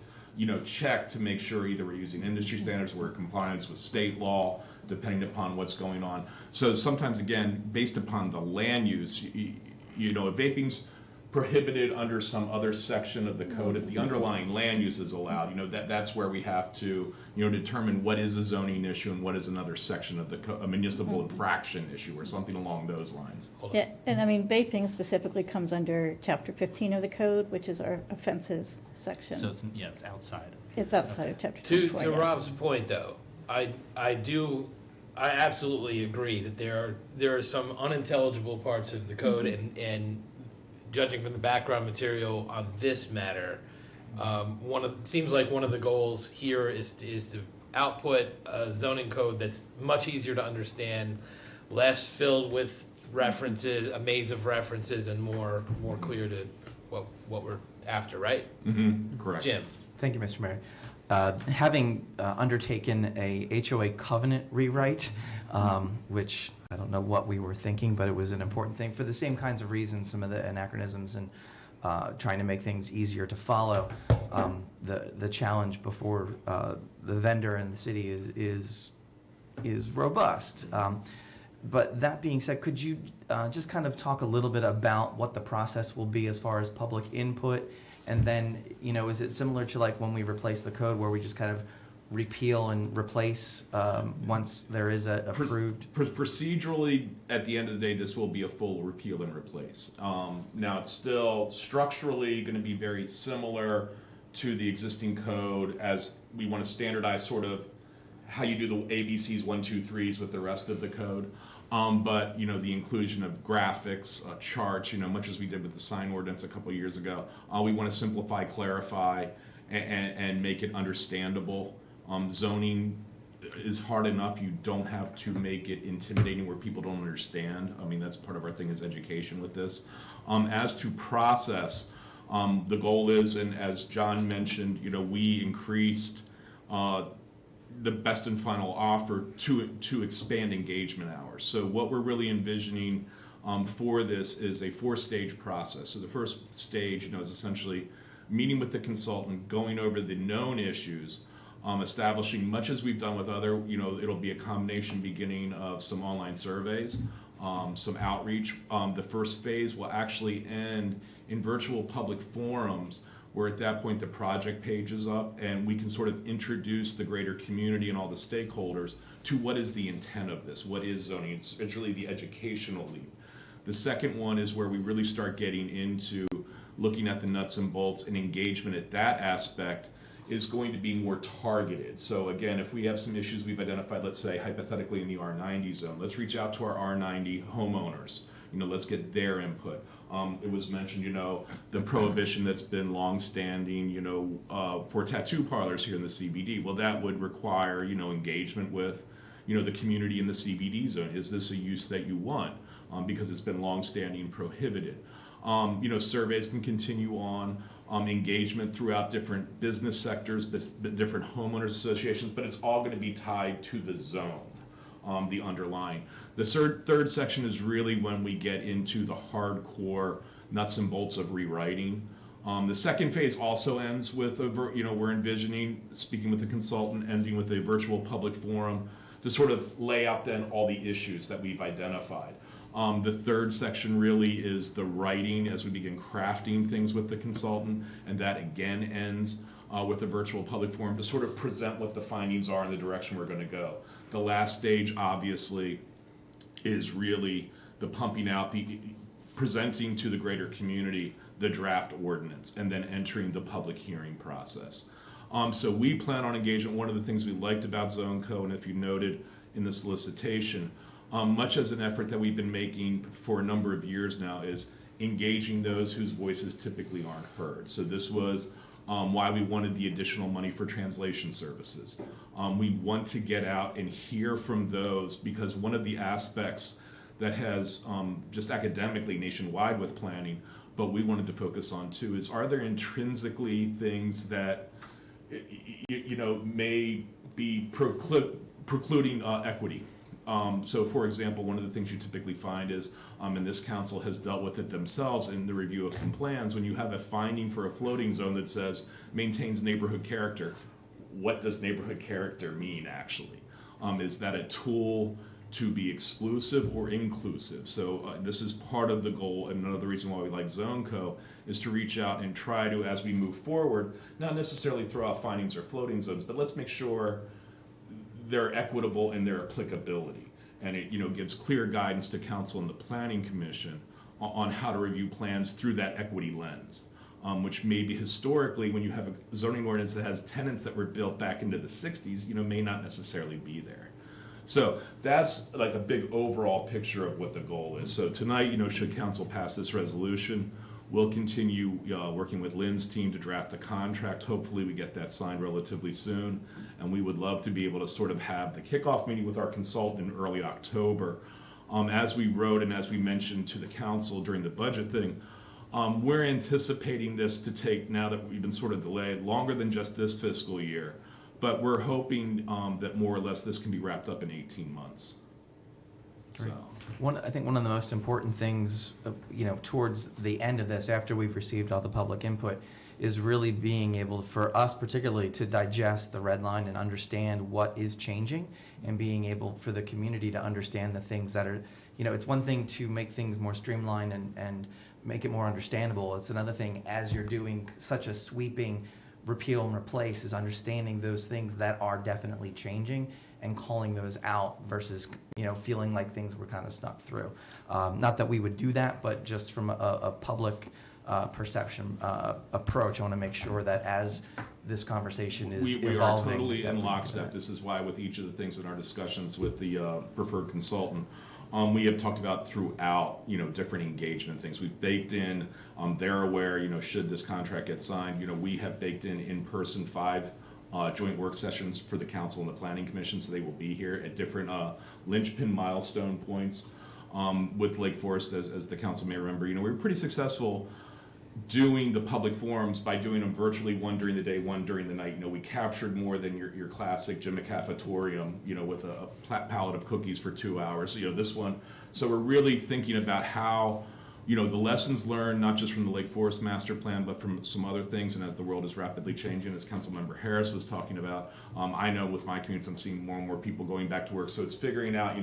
check to make sure either we're using industry standards, we're in compliance with state law, depending upon what's going on. So sometimes, again, based upon the land use, if vaping's prohibited under some other section of the code, if the underlying land use is allowed, that's where we have to, determine what is a zoning issue and what is another section of a municipal infraction issue or something along those lines. Yeah, and I mean, vaping specifically comes under Chapter 15 of the code, which is our offenses section. So it's outside. It's outside of Chapter To 24. Rob's point though, I absolutely agree that there are some unintelligible parts of the code, and judging from the background material on this matter, seems like one of the goals here is to output a zoning code that's much easier to understand, less filled with references, a maze of references, and more clear to what we're after, right? Mm-hmm. Correct. Jim. Thank you, Mr. Mayor. Having undertaken a HOA covenant rewrite, which I don't know what we were thinking, but it was an important thing for the same kinds of reasons, some of the anachronisms and trying to make things easier to follow. The challenge before the vendor and the city is robust. But that being said, could you just kind of talk a little bit about what the process will be as far as public input? And then, is it similar to like when we replaced the code where we just kind of repeal and replace once there is a approved? Procedurally, at the end of the day, this will be a full repeal and replace. Now, it's still structurally going to be very similar to the existing code, as we want to standardize sort of how you do the ABCs 1, 2, 3s with the rest of the code. But, you know, the inclusion of graphics, charts, you know, much as we did with the sign ordinance a couple of years ago, we want to simplify, clarify, and make it understandable. Zoning is hard enough. You don't have to make it intimidating where people don't understand. I mean, that's part of our thing is education with this. As to process, the goal is, and as John mentioned, you know, we increased the best and final offer to expand engagement hours. So what we're really envisioning for this is a 4-stage process. So the first stage, you know, is essentially meeting with the consultant, going over the known issues, establishing, much as we've done with other, you know, it'll be a combination beginning of some online surveys, some outreach. The first phase will actually end in virtual public forums, where at that point the project page is up and we can sort of introduce the greater community and all the stakeholders to what is the intent of this, what is zoning. It's really the educational lead. The second one is where we really start getting into looking at the nuts and bolts, and engagement at that aspect is going to be more targeted. So again, if we have some issues we've identified, let's say hypothetically in the R90 zone, let's reach out to our R90 homeowners. You know, let's get their input. It was mentioned, you know, the prohibition that's been longstanding, you know, for tattoo parlors here in the CBD. Well, that would require, you know, engagement with, you know, the community in the CBD zone. Is this a use that you want? Because it's been longstanding prohibited. You know, surveys can continue on, engagement throughout different business sectors, different homeowners associations, but it's all going to be tied to the zone. The underlying. The third section is really when we get into the hardcore nuts and bolts of rewriting. The second phase also ends with you know, we're envisioning, speaking with the consultant, ending with a virtual public forum to sort of lay out then all the issues that we've identified. The third section really is the writing as we begin crafting things with the consultant, and that again ends with a virtual public forum to sort of present what the findings are and the direction we're going to go. The last stage, obviously, is really the pumping out, the presenting to the greater community the draft ordinance, and then entering the public hearing process. So we plan on engagement. One of the things we liked about Zone Co, and if you noted in the solicitation, much as an effort that we've been making for a number of years now, is engaging those whose voices typically aren't heard. So this was why we wanted the additional money for translation services. We want to get out and hear from those, because one of the aspects that has just academically nationwide with planning, but we wanted to focus on too, is are there intrinsically things that you know may be precluding equity? So for example, one of the things you typically find is, and this council has dealt with it themselves in the review of some plans, when you have a finding for a floating zone that says maintains neighborhood character, what does neighborhood character mean actually? Is that a tool to be exclusive or inclusive? So this is part of the goal, and another reason why we like Zone Co is to reach out and try to, as we move forward, not necessarily throw out findings or floating zones, but let's make sure they're equitable in their applicability. And it, you know, gives clear guidance to council and the planning commission on how to review plans through that equity lens, which maybe historically, when you have a zoning ordinance that has tenants that were built back into the 60s, you know, may not necessarily be there. So that's like a big overall picture of what the goal is. So tonight, you know, should council pass this resolution, we'll continue working with Lynn's team to draft the contract. Hopefully we get that signed relatively soon. And we would love to be able to sort of have the kickoff meeting with our consultant in early October. As we wrote and as we mentioned to the council during the budget thing, we're anticipating this to take, now that we've been sort of delayed, longer than just this fiscal year. But we're hoping that more or less this can be wrapped up in 18 months. Great. I think one of the most important things, you know, towards the end of this, after we've received all the public input, is really being able, for us particularly, to digest the red line and understand what is changing, and being able for the community to understand the things that are, you know, it's one thing to make things more streamlined and make it more understandable. It's another thing, as you're doing such a sweeping repeal and replace is understanding those things that are definitely changing and calling those out versus, feeling like things were kind of snuck through. Not that we would do that, but just from a public perception approach, I want to make sure that as this conversation is We are evolving. totally in lockstep. This is why with each of the things in our discussions with the preferred consultant, we have talked about throughout, different engagement things. We've baked in, they're aware, should this contract get signed, we have baked in person 5 joint work sessions for the council and the planning commission, so they will be here at different linchpin milestone points. With Lake Forest, as the council may remember, we were pretty successful doing the public forums by doing them virtually, one during the day, one during the night. We captured more than your classic Jim McCaffatorium, with a pallet of cookies for 2 hours. This one, so we're really thinking about how, the lessons learned, not just from the Lake Forest master plan, but from some other things. And as the world is rapidly changing, as Councilmember Harris was talking about, I know with my communities, I'm seeing more and more people going back to work. So it's figuring out,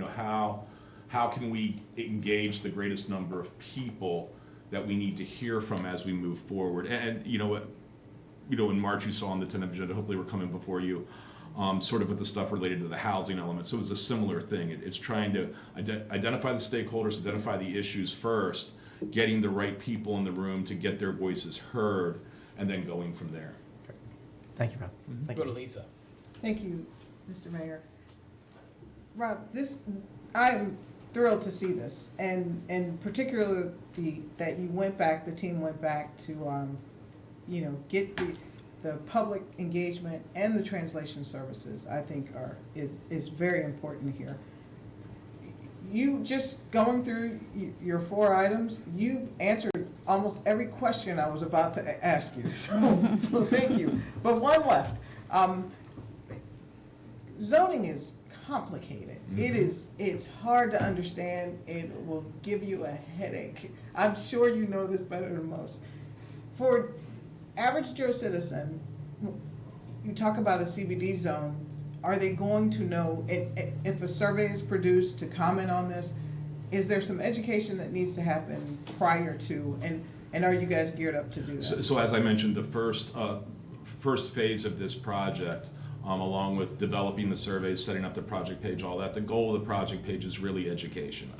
how can we engage the greatest number of people that we need to hear from as we move forward. And in March you saw on the tentative agenda, hopefully we're coming before you, sort of with the stuff related to the housing element. So it's a similar thing. It's trying to identify the stakeholders, identify the issues first, getting the right people in the room to get their voices heard, and then going from there. Thank you, Rob. Thank Go to you. Lisa. Thank you, Mr. Mayor. Rob, I'm thrilled to see this, and particularly that you the team went back to, get the public engagement and the translation services, I think is very important here. You just going through your 4 items, you answered almost every question I was about to ask you, so thank you. But one left. Zoning is complicated. It's hard to understand. It will give you a headache. I'm sure you know this better than most. For average Joe citizen, you talk about a CBD zone, are they going to know, if a survey is produced to comment on this, is there some education that needs to happen prior to, and are you guys geared up to do that? So as I mentioned, the first phase of this project, along with developing the surveys, setting up the project page, all that, the goal of the project page is really education.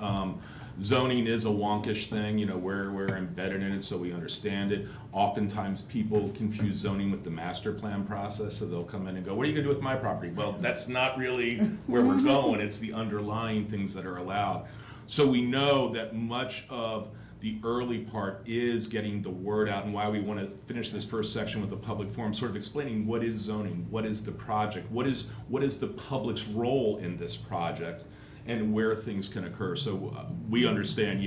Zoning is a wonkish thing, we're embedded in it so we understand it. Oftentimes people confuse zoning with the master plan process, so they'll come in and go, what are you gonna do with my property? Well, that's not really where we're going, it's the underlying things that are allowed. So we know that much of the early part is getting the word out, and why we want to finish this first section with the public forum, sort of explaining what is zoning, what is the project, what is the public's role in this project, and where things can occur. So we understand,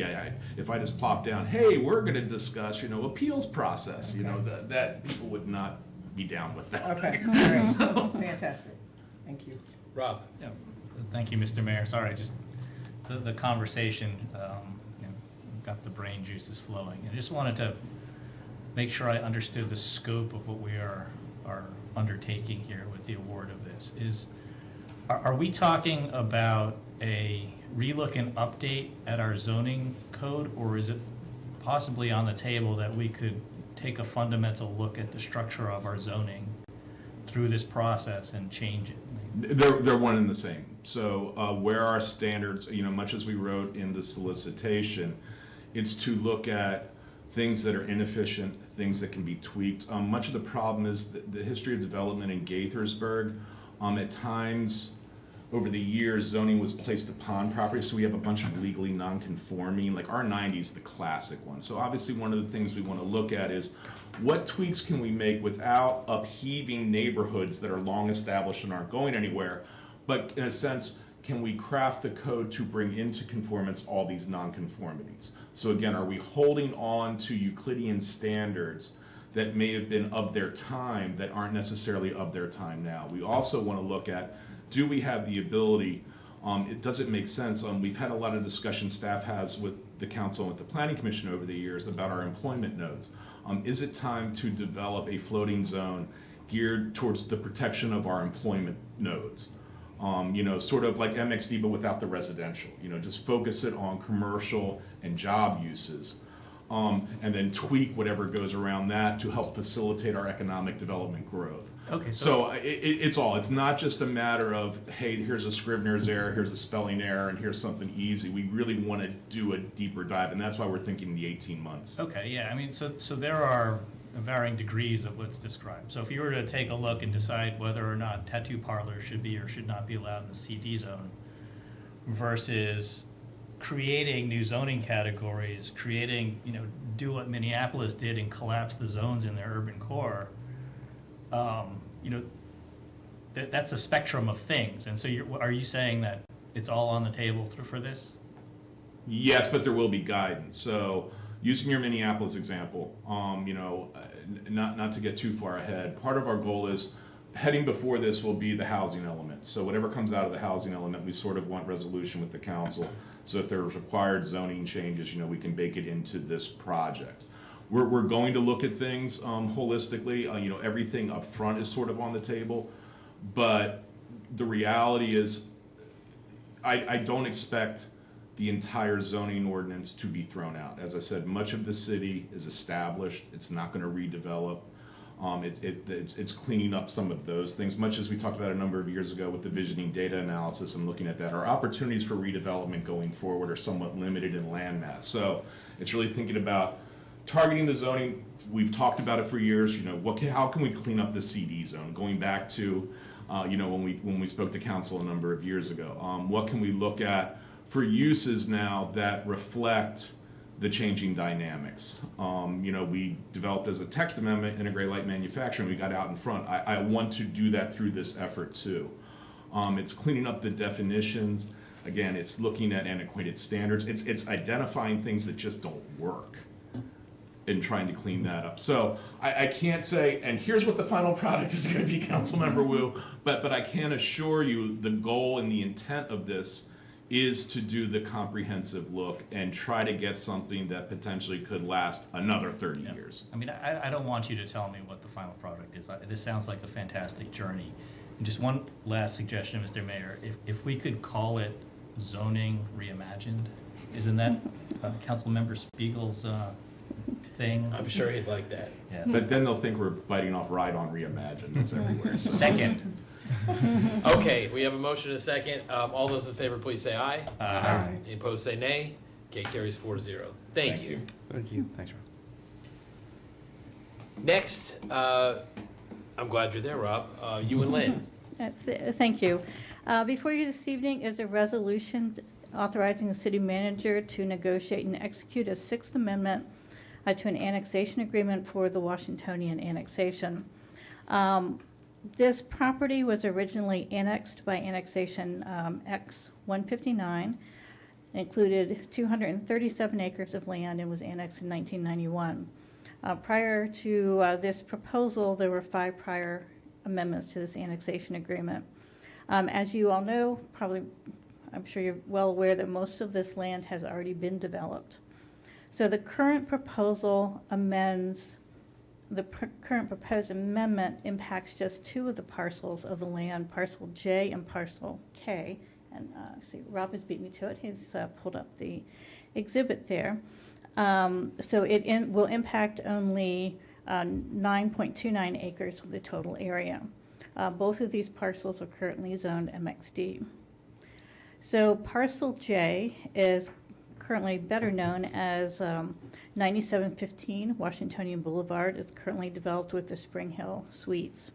if I just plop down, hey, we're going to discuss, appeals process, that people would not be down with that. Okay, all right, so, fantastic. Thank you. Rob. Yeah, thank you, Mr. Mayor. Sorry, just the conversation, got the brain juices flowing. I just wanted to make sure I understood the scope of what we are undertaking here with the award of this. Are we talking about a relook and update at our zoning code, or is it possibly on the table that we could take a fundamental look at the structure of our zoning through this process and change it? They're one and the same. So where our standards, much as we wrote in the solicitation, it's to look at things that are inefficient, things that can be tweaked. Much of the problem is the history of development in Gaithersburg. At times, over the years, zoning was placed upon property, so we have a bunch of legally non-conforming, like R90 is the classic one. So obviously one of the things we want to look at is what tweaks can we make without upheaving neighborhoods that are long established and aren't going anywhere, but in a sense, can we craft the code to bring into conformance all these nonconformities? So again, are we holding on to Euclidean standards that may have been of their time that aren't necessarily of their time now? We also want to look at, do we have the ability, it doesn't make sense, we've had a lot of discussion staff has with the council and with the planning commission over the years about our employment nodes. Is it time to develop a floating zone geared towards the protection of our employment nodes? Sort of like MXD, but without the residential, just focus it on commercial and job uses. and then tweak whatever goes around that to help facilitate our economic development growth. Okay, So it's not just a matter of, hey, here's a Scrivener's error, here's a spelling error, and here's something easy. We really want to do a deeper dive, and that's why we're thinking the 18 months. Okay, yeah, I mean, so there are varying degrees of what's described. So if you were to take a look and decide whether or not tattoo parlors should be or should not be allowed in the CD zone versus creating new zoning categories, creating, do what Minneapolis did and collapse the zones in their urban core, that's a spectrum of things. And so are you saying that it's all on the table for this? Yes, but there will be guidance. So using your Minneapolis example, not to get too far ahead, part of our goal is heading before this will be the housing element. So whatever comes out of the housing element, we sort of want resolution with the council. So if there's required zoning changes, we can bake it into this project. We're going to look at things holistically. Everything up front is sort of on the table, but the reality is I don't expect the entire zoning ordinance to be thrown out. As I said, much of the city is established. It's not going to redevelop. It's cleaning up some of those things, much as we talked about a number of years ago with the visioning data analysis and looking at that. Our opportunities for redevelopment going forward are somewhat limited in land mass. So it's really thinking about targeting the zoning. We've talked about it for years. How can we clean up the CD zone? Going back to, when we spoke to council a number of years ago, what can we look at for uses now that reflect the changing dynamics? We developed as a text amendment, integrate light manufacturing, we got out in front. I want to do that through this effort too. It's cleaning up the definitions. Again, it's looking at antiquated standards. It's identifying things that just don't work and trying to clean that up. So I can't say, and here's what the final product is going to be, Councilmember Wu, but I can assure you the goal and the intent of this is to do the comprehensive look and try to get something that potentially could last another 30 years. I mean, I don't want you to tell me what the final product is. This sounds like a fantastic journey. And just one last suggestion, Mr. Mayor, if we could call it zoning reimagined, isn't that Councilmember Spiegel's thing? I'm sure he'd like that. Yes. But then they'll think we're biting off Ride on Reimagined. It's everywhere. So. Second. Okay, we have a motion and a second. All those in favor, please say aye. Aye. Any opposed, say nay. Okay, carries 4-0. Thank you. Thank you. Thanks, Rob. Next, I'm glad you're there, Rob. You and Lynn. Thank you. Before you this evening is a resolution authorizing the city manager to negotiate and execute a Sixth Amendment to an annexation agreement for the Washingtonian annexation. This property was originally annexed by annexation X 159. It included 237 acres of land and was annexed in 1991. Prior to this proposal, there were 5 prior amendments to this annexation agreement. As you all know, probably, I'm sure you're well aware that most of this land has already been developed. So the current proposal amends, the current proposed amendment impacts just 2 of the parcels of the land, parcel J and parcel K. And see, Rob has beat me to it. He's pulled up the exhibit there. So it will impact only 9.29 acres of the total area. Both of these parcels are currently zoned MXD. So parcel J is currently better known as 9715 Washingtonian Boulevard. It's currently developed with the Spring Hill Suites.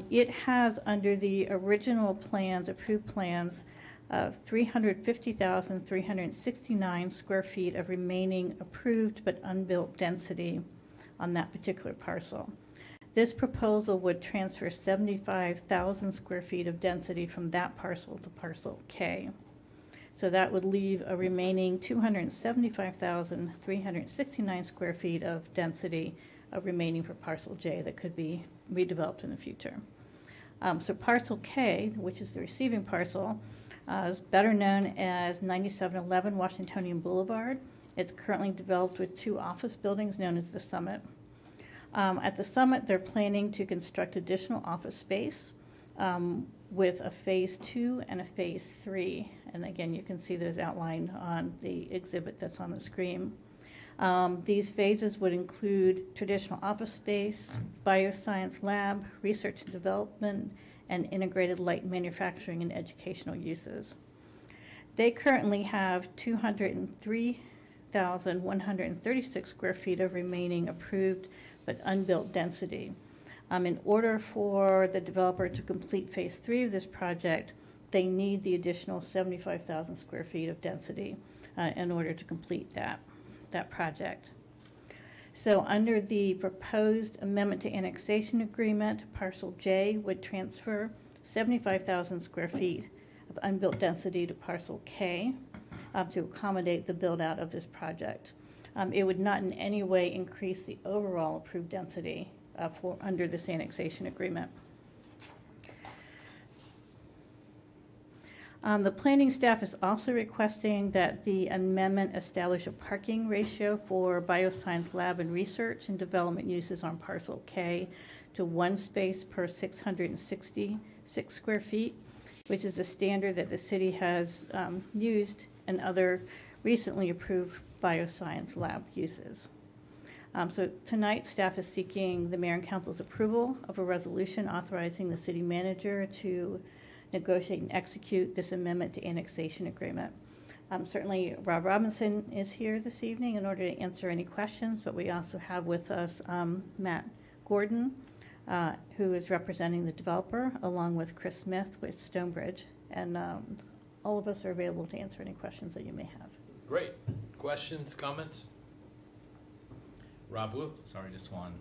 It has, under the original plans, approved plans, 350,369 square feet of remaining approved but unbuilt density on that particular parcel. This proposal would transfer 75,000 square feet of density from that parcel to parcel K. So that would leave a remaining 275,369 square feet of density remaining for parcel J that could be redeveloped in the future. So parcel K, which is the receiving parcel, is better known as 9711 Washingtonian Boulevard. It's currently developed with 2 office buildings known as the Summit. At the Summit, they're planning to construct additional office space with a phase 2 and a phase 3. And again, you can see those outlined on the exhibit that's on the screen. These phases would include traditional office space, bioscience lab, research and development, and integrated light manufacturing and educational uses. They currently have 203,136 square feet of remaining approved but unbuilt density. In order for the developer to complete phase 3 of this project, they need the additional 75,000 square feet of density in order to complete that project. So under the proposed amendment to annexation agreement, parcel J would transfer 75,000 square feet of unbuilt density to parcel K to accommodate the build out of this project. It would not in any way increase the overall approved density under this annexation agreement. The planning staff is also requesting that the amendment establish a parking ratio for bioscience lab and research and development uses on parcel K to 1 space per 666 square feet, which is a standard that the city has used in other recently approved bioscience lab uses. So tonight, staff is seeking the mayor and council's approval of a resolution authorizing the city manager to negotiate and execute this amendment to annexation agreement. Certainly, Rob Robinson is here this evening in order to answer any questions, but we also have with us Matt Gordon, who is representing the developer, along with Chris Smith with Stonebridge. And all of us are available to answer any questions that you may have. Great. Questions, comments? Rob Wu? Sorry, just one.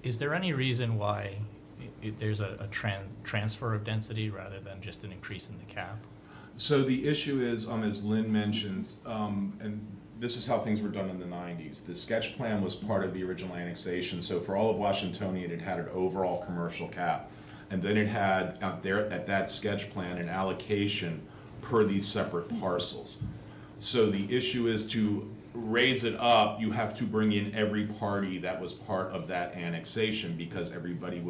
Is there any reason why there's a transfer of density rather than just an increase in the cap? So the issue is, as Lynn mentioned, and this is how things were done in the 90s. The sketch plan was part of the original annexation. So for all of Washingtonian, it had an overall commercial cap. And then it had out there at that sketch plan an allocation per these separate parcels. So the issue is to raise it up, you have to bring in every party that was part of that annexation because everybody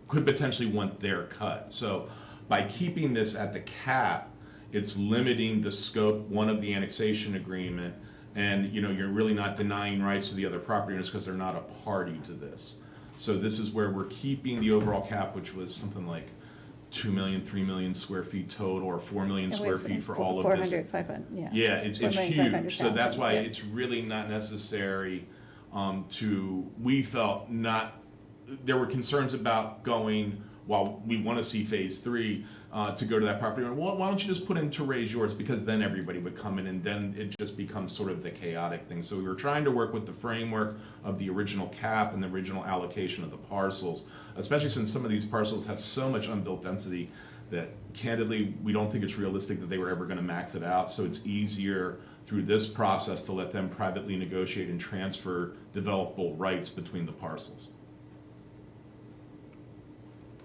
could potentially want their cut. So by keeping this at the cap, it's limiting the scope, one, of the annexation agreement, and you're really not denying rights to the other property owners because they're not a party to this. So this is where we're keeping the overall cap, which was something like 2 million, 3 million square feet total, or 4 million square feet for all of this. 400, 500, yeah. Yeah, it's huge. So that's why yeah. it's really not necessary we felt there were concerns about going, while we want to see phase 3, to go to that property owner. Well, why don't you just put in to raise yours? Because then everybody would come in and then it just becomes sort of the chaotic thing. So we were trying to work with the framework of the original cap and the original allocation of the parcels, especially since some of these parcels have so much unbuilt density that candidly, we don't think it's realistic that they were ever going to max it out. So it's easier through this process to let them privately negotiate and transfer developable rights between the parcels.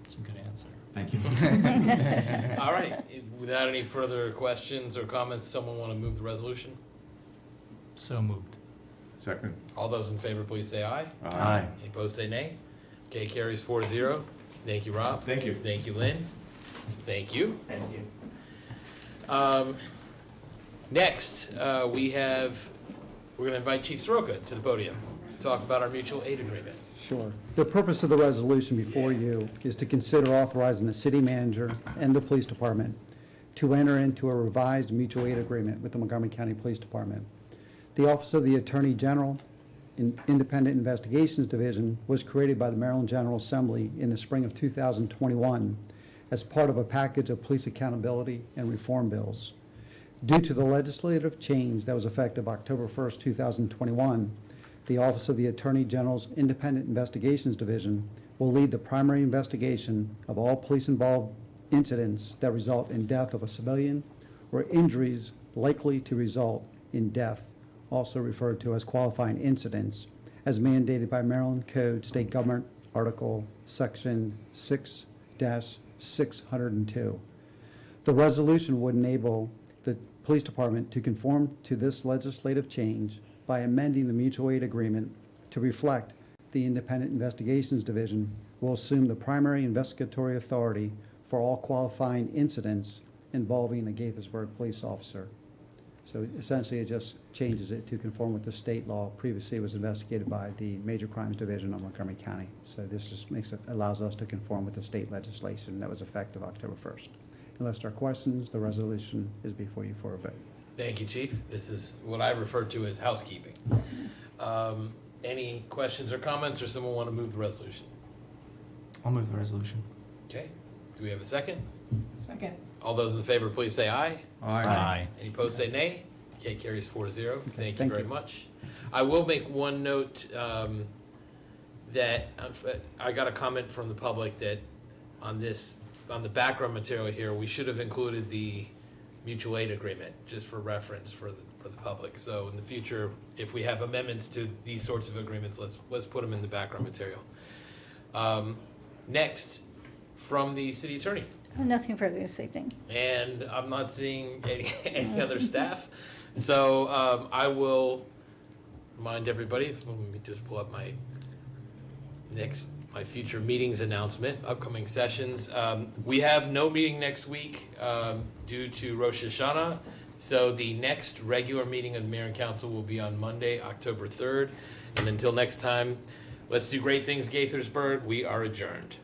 That's a good answer. Thank you. All right. Without any further questions or comments, someone want to move the resolution? So moved. Second. All those in favor, please say aye. Aye. Any opposed, say nay. Okay, carries 4-0. Thank you, Rob. Thank you. Thank you, Lynn. Thank you. Thank you. Next, we're going to invite Chief Soroka to the podium to talk about our mutual aid agreement. Sure. The purpose of the resolution before you is to consider authorizing the city manager and the police department to enter into a revised mutual aid agreement with the Montgomery County Police Department. The Office of the Attorney General Independent Investigations Division was created by the Maryland General Assembly in the spring of 2021 as part of a package of police accountability and reform bills. Due to the legislative change that was effective October 1st, 2021, the Office of the Attorney General's Independent Investigations Division will lead the primary investigation of all police-involved incidents that result in death of a civilian or injuries likely to result in death, also referred to as qualifying incidents, as mandated by Maryland Code State Government Article Section 6-602. The resolution would enable the police department to conform to this legislative change by amending the mutual aid agreement to reflect the Independent Investigations Division will assume the primary investigatory authority for all qualifying incidents involving a Gaithersburg police officer. So essentially, it just changes it to conform with the state law. Previously, it was investigated by the Major Crimes Division of Montgomery County. So this just allows us to conform with the state legislation that was effective October 1st. Unless there are questions, the resolution is before you for a vote. Thank you, Chief. This is what I refer to as housekeeping. Any questions or comments, or someone want to move the resolution? I'll move the resolution. Okay. Do we have a second? Second. All those in favor, please say aye. Aye. Any opposed, say nay. Okay, carries 4-0. Thank you thank very you. much. I will make one note that I got a comment from the public that on the background material here, we should have included the mutual aid agreement, just for reference for the public. So in the future, if we have amendments to these sorts of agreements, let's put them in the background material. Next, from the city attorney. Nothing further this evening. And I'm not seeing any other staff. So I will remind everybody, let me just pull up my future meetings announcement, upcoming sessions. We have no meeting next week due to Rosh Hashanah. So the next regular meeting of the Mayor and Council will be on Monday, October 3rd. And until next time, let's do great things, Gaithersburg. We are adjourned.